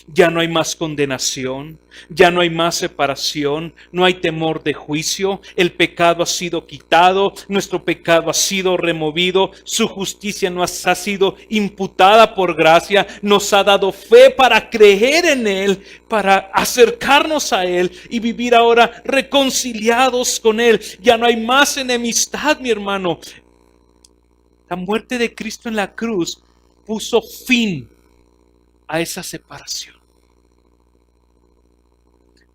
ya no hay más condenación, ya no hay más separación, no hay temor de juicio, el pecado ha sido quitado, nuestro pecado ha sido removido, su justicia nos ha sido imputada por gracia, nos ha dado fe para creer en Él, para acercarnos a Él y vivir ahora reconciliados con Él. Ya no hay más enemistad, mi hermano. La muerte de Cristo en la cruz puso fin a esa separación.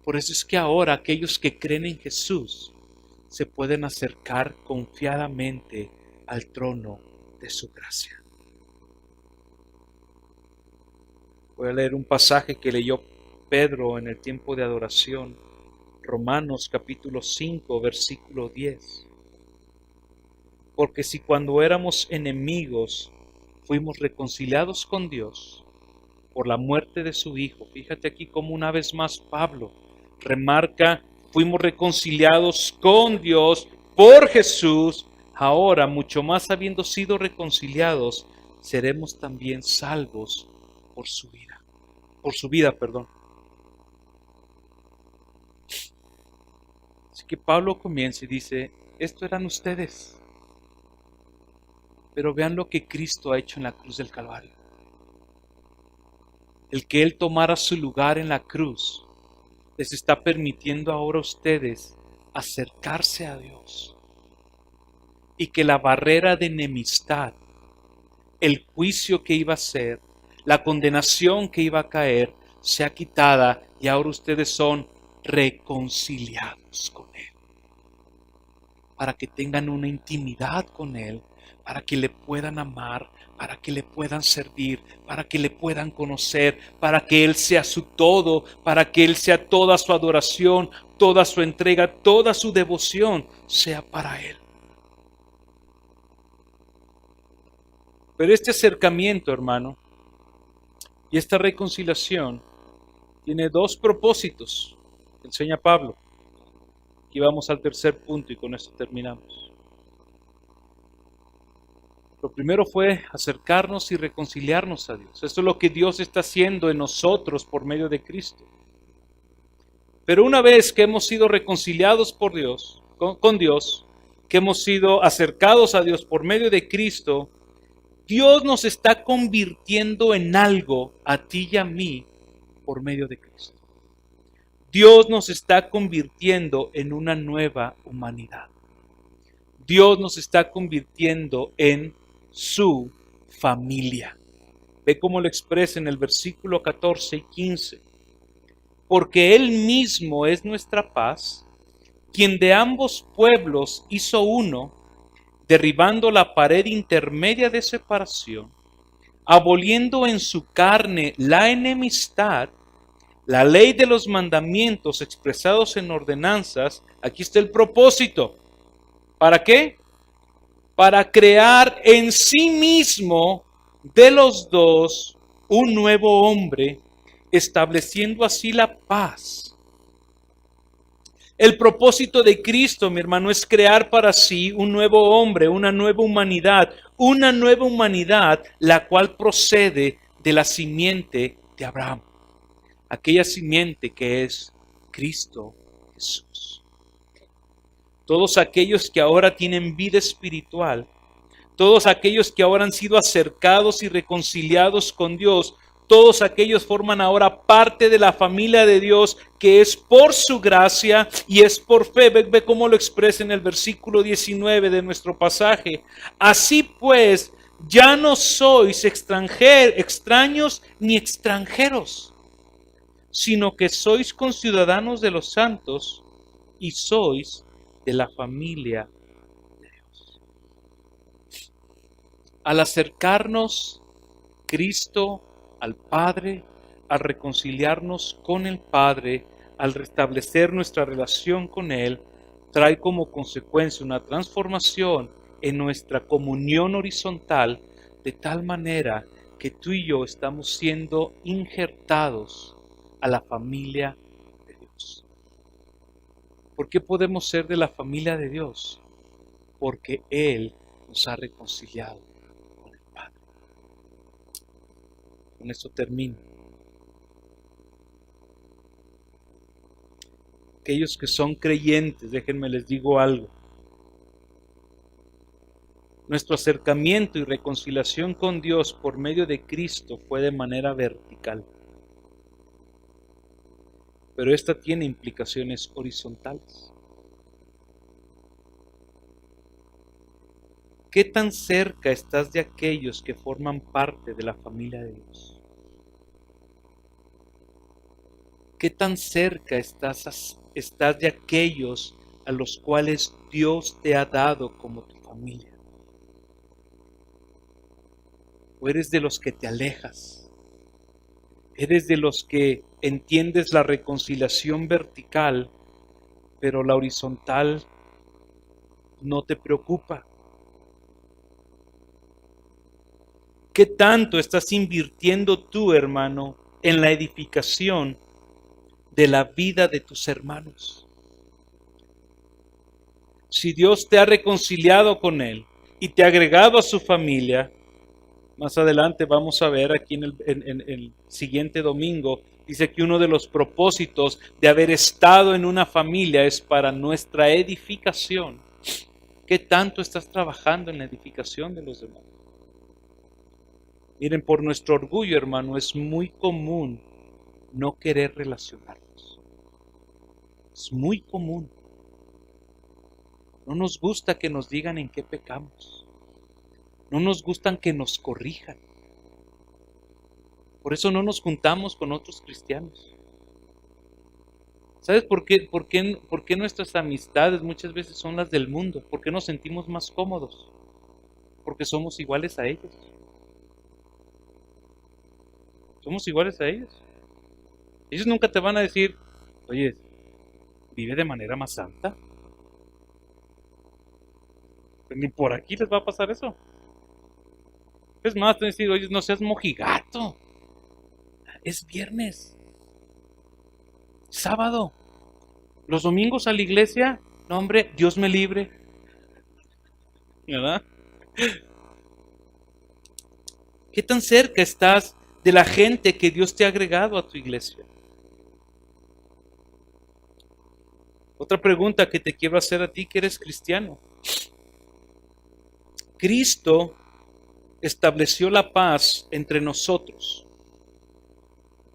Por eso es que ahora aquellos que creen en Jesús se pueden acercar confiadamente al trono de su gracia. Voy a leer un pasaje que leyó Pedro en el tiempo de adoración, Romanos capítulo 5, versículo 10. Porque si cuando éramos enemigos fuimos reconciliados con Dios por la muerte de su Hijo. Fíjate aquí como una vez más Pablo remarca, fuimos reconciliados con Dios por Jesús. Ahora, mucho más habiendo sido reconciliados, seremos también salvos por su vida. Por su vida, perdón. Así que Pablo comienza y dice, esto eran ustedes, pero vean lo que Cristo ha hecho en la cruz del Calvario. El que Él tomara su lugar en la cruz les está permitiendo ahora a ustedes acercarse a Dios. Y que la barrera de enemistad, el juicio que iba a ser, la condenación que iba a caer, sea quitada y ahora ustedes son reconciliados con Él. para que tengan una intimidad con Él, para que le puedan amar, para que le puedan servir, para que le puedan conocer, para que Él sea su todo, para que Él sea toda su adoración, toda su entrega, toda su devoción sea para Él. Pero este acercamiento, hermano, y esta reconciliación tiene dos propósitos, enseña Pablo. Aquí vamos al tercer punto y con esto terminamos. Lo primero fue acercarnos y reconciliarnos a Dios. Esto es lo que Dios está haciendo en nosotros por medio de Cristo. Pero una vez que hemos sido reconciliados por Dios, con Dios, que hemos sido acercados a Dios por medio de Cristo, Dios nos está convirtiendo en algo a ti y a mí por medio de Cristo. Dios nos está convirtiendo en una nueva humanidad. Dios nos está convirtiendo en su familia. Ve cómo lo expresa en el versículo 14 y 15. Porque Él mismo es nuestra paz, quien de ambos pueblos hizo uno, derribando la pared intermedia de separación, aboliendo en su carne la enemistad, la ley de los mandamientos expresados en ordenanzas. Aquí está el propósito. ¿Para qué? Para crear en sí mismo de los dos un nuevo hombre, estableciendo así la paz. El propósito de Cristo, mi hermano, es crear para sí un nuevo hombre, una nueva humanidad la cual procede de la simiente de Abraham, aquella simiente que es Cristo Jesús. Todos aquellos que ahora tienen vida espiritual, todos aquellos que ahora han sido acercados y reconciliados con Dios, todos aquellos forman ahora parte de la familia de Dios, que es por su gracia y es por fe. Ve cómo lo expresa en el versículo 19 de nuestro pasaje. Así pues, ya no sois extraños ni extranjeros, sino que sois conciudadanos de los santos y sois de la familia de Dios. Al acercarnos Cristo al Padre, al reconciliarnos con el Padre, al restablecer nuestra relación con Él, trae como consecuencia una transformación en nuestra comunión horizontal, de tal manera que tú y yo estamos siendo injertados a la familia de Dios. ¿Por qué podemos ser de la familia de Dios? Porque Él nos ha reconciliado con el Padre. Con esto termino. Aquellos que son creyentes, déjenme les digo algo. Nuestro acercamiento y reconciliación con Dios por medio de Cristo fue de manera vertical. Pero esta tiene implicaciones horizontales. ¿Qué tan cerca estás de aquellos que forman parte de la familia de Dios? ¿Qué tan cerca estás de aquellos a los cuales Dios te ha dado como tu familia? ¿O eres de los que te alejas? ¿Eres de los que entiendes la reconciliación vertical, pero la horizontal no te preocupa? ¿Qué tanto estás invirtiendo tú, hermano, en la edificación de la vida de tus hermanos? Si Dios te ha reconciliado con Él y te ha agregado a su familia, más adelante vamos a ver aquí en el siguiente domingo, dice que uno de los propósitos de haber estado en una familia es para nuestra edificación. ¿Qué tanto estás trabajando en la edificación de los demás? Miren, por nuestro orgullo, hermano, es muy común no querer relacionarnos. Es muy común. No nos gusta que nos digan en qué pecamos. No nos gustan que nos corrijan. Por eso no nos juntamos con otros cristianos. ¿Sabes por qué nuestras amistades muchas veces son las del mundo? ¿Por qué nos sentimos más cómodos? Porque somos iguales a ellos. Somos iguales a ellos. Ellos nunca te van a decir, oye, vive de manera más santa. Ni por aquí les va a pasar eso. Es más, te van a decir, oye, no seas mojigato. Es viernes, sábado. Los domingos a la iglesia, no hombre, Dios me libre. ¿Verdad? ¿Qué tan cerca estás de la gente que Dios te ha agregado a tu iglesia? Otra pregunta que te quiero hacer a ti que eres cristiano. Cristo estableció la paz entre nosotros.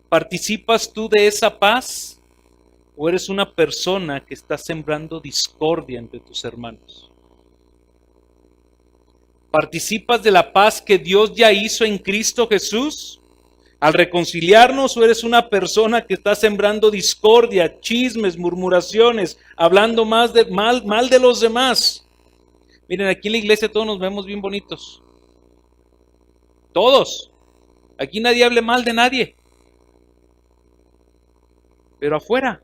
¿Participas tú de esa paz o eres una persona que está sembrando discordia entre tus hermanos? ¿Participas de la paz que Dios ya hizo en Cristo Jesús al reconciliarnos o eres una persona que está sembrando discordia, chismes, murmuraciones, hablando mal de los demás? Miren, aquí en la iglesia todos nos vemos bien bonitos. Todos. Aquí nadie hable mal de nadie. Pero afuera,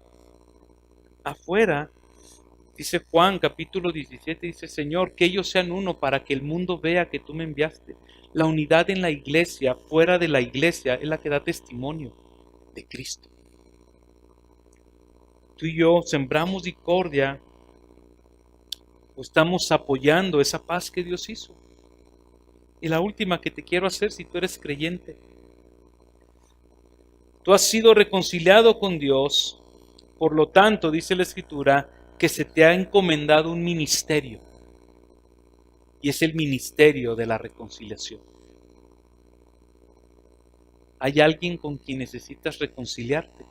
dice Juan capítulo 17, dice, Señor, que ellos sean uno para que el mundo vea que tú me enviaste. La unidad en la iglesia, fuera de la iglesia, es la que da testimonio de Cristo. Tú y yo sembramos discordia o estamos apoyando esa paz que Dios hizo. Y la última que te quiero hacer, si tú eres creyente, tú has sido reconciliado con Dios, por lo tanto, dice la Escritura, que se te ha encomendado un ministerio. Y es el ministerio de la reconciliación. ¿Hay alguien con quien necesitas reconciliarte?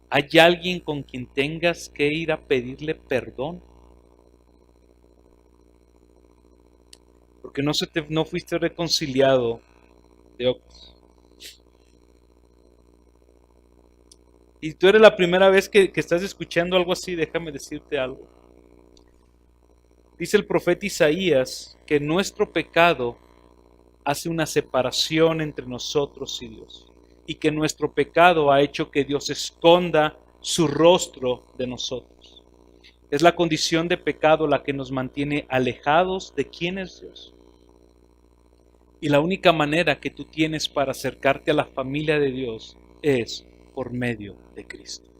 ¿Hay alguien con quien tengas que ir a pedirle perdón? Porque no fuiste reconciliado de otros. Y tú eres la primera vez que estás escuchando algo así, déjame decirte algo. Dice el profeta Isaías que nuestro pecado hace una separación entre nosotros y Dios. Y que nuestro pecado ha hecho que Dios esconda su rostro de nosotros. Es la condición de pecado la que nos mantiene alejados de quién es Dios. Y la única manera que tú tienes para acercarte a la familia de Dios es por medio de Cristo.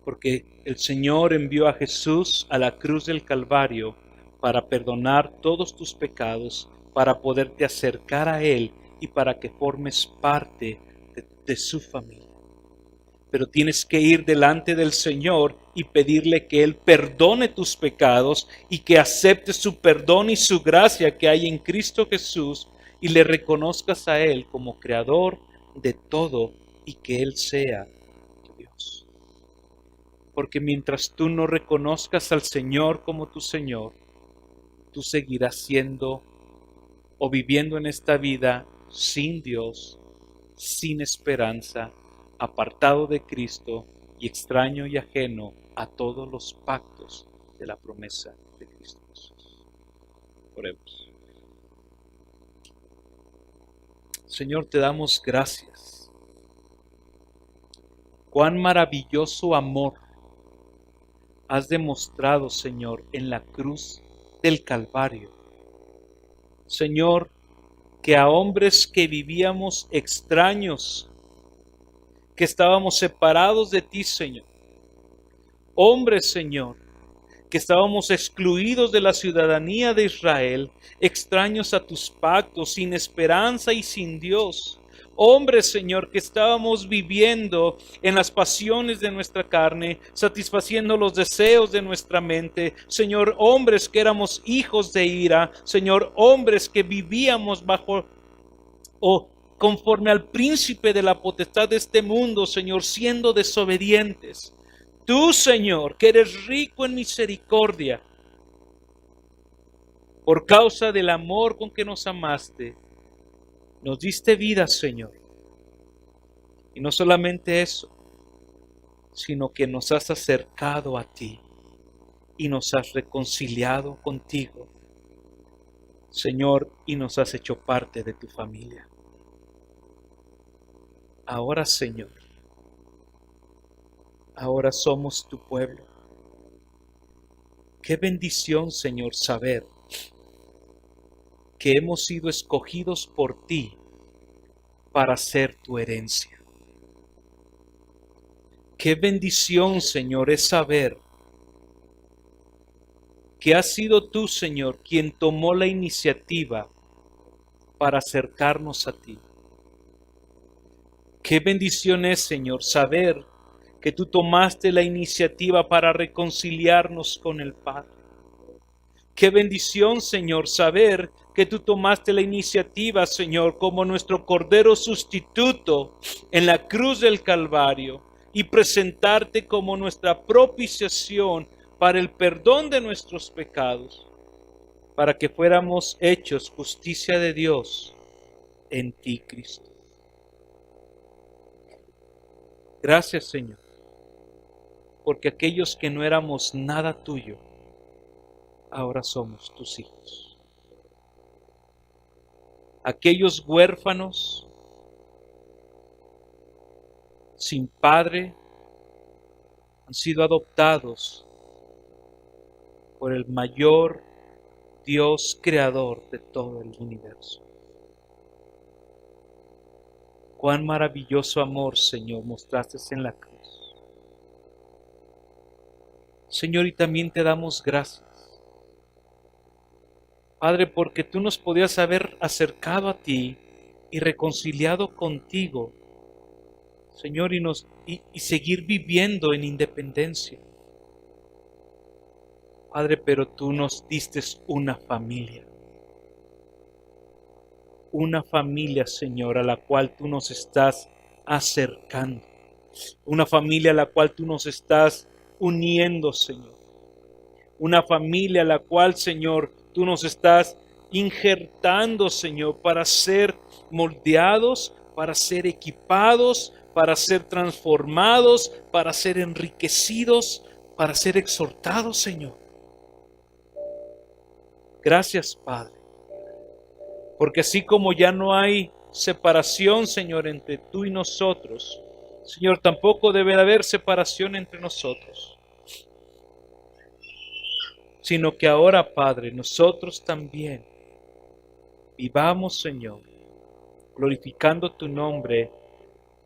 Porque el Señor envió a Jesús a la cruz del Calvario para perdonar todos tus pecados, para poderte acercar a Él y para que formes parte de su familia. Pero tienes que ir delante del Señor y pedirle que Él perdone tus pecados y que aceptes su perdón y su gracia que hay en Cristo Jesús y le reconozcas a Él como creador de todo y que Él sea tu Dios. Porque mientras tú no reconozcas al Señor como tu Señor, tú seguirás siendo o viviendo en esta vida sin Dios, sin esperanza, apartado de Cristo y extraño y ajeno a todos los pactos de la promesa de Cristo Jesús. Oremos. Señor, te damos gracias. Cuán maravilloso amor has demostrado, Señor, en la cruz del Calvario. Señor, que a hombres que vivíamos extraños, que estábamos separados de ti, Señor. Hombres, Señor, que estábamos excluidos de la ciudadanía de Israel, extraños a tus pactos, sin esperanza y sin Dios. Hombres, Señor, que estábamos viviendo en las pasiones de nuestra carne, satisfaciendo los deseos de nuestra mente. Señor, hombres que éramos hijos de ira. Señor, hombres que vivíamos bajo conforme al príncipe de la potestad de este mundo, Señor, siendo desobedientes. Tú, Señor, que eres rico en misericordia, por causa del amor con que nos amaste, nos diste vida, Señor. Y no solamente eso, sino que nos has acercado a ti y nos has reconciliado contigo, Señor, y nos has hecho parte de tu familia. Ahora, Señor, ahora somos tu pueblo. Qué bendición, Señor, saber que hemos sido escogidos por ti para ser tu herencia. Qué bendición, Señor, es saber que has sido tú, Señor, quien tomó la iniciativa para acercarnos a ti. Qué bendición es, Señor, saber que tú tomaste la iniciativa para reconciliarnos con el Padre. Qué bendición, Señor, saber que tú tomaste la iniciativa, Señor, como nuestro Cordero sustituto en la cruz del Calvario y presentarte como nuestra propiciación para el perdón de nuestros pecados, para que fuéramos hechos justicia de Dios en ti, Cristo. Gracias, Señor, porque aquellos que no éramos nada tuyo, ahora somos tus hijos. Aquellos huérfanos, sin padre, han sido adoptados por el mayor Dios creador de todo el universo. Cuán maravilloso amor, Señor, mostraste en la cruz. Señor, y también te damos gracias, Padre, porque tú nos podías haber acercado a ti y reconciliado contigo, Señor, y seguir viviendo en independencia. Padre, pero tú nos diste una familia, Señor, a la cual tú nos estás acercando, una familia a la cual tú nos estás uniendo, Señor, una familia a la cual, Señor, tú nos estás injertando, Señor, para ser moldeados, para ser equipados, para ser transformados, para ser enriquecidos, para ser exhortados, Señor. Gracias, Padre, porque así como ya no hay separación, Señor, entre tú y nosotros, Señor, tampoco debe haber separación entre nosotros, sino que ahora, Padre, nosotros también vivamos, Señor, glorificando tu nombre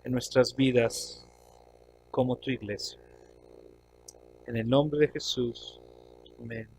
en nuestras vidas como tu iglesia. En el nombre de Jesús. Amén.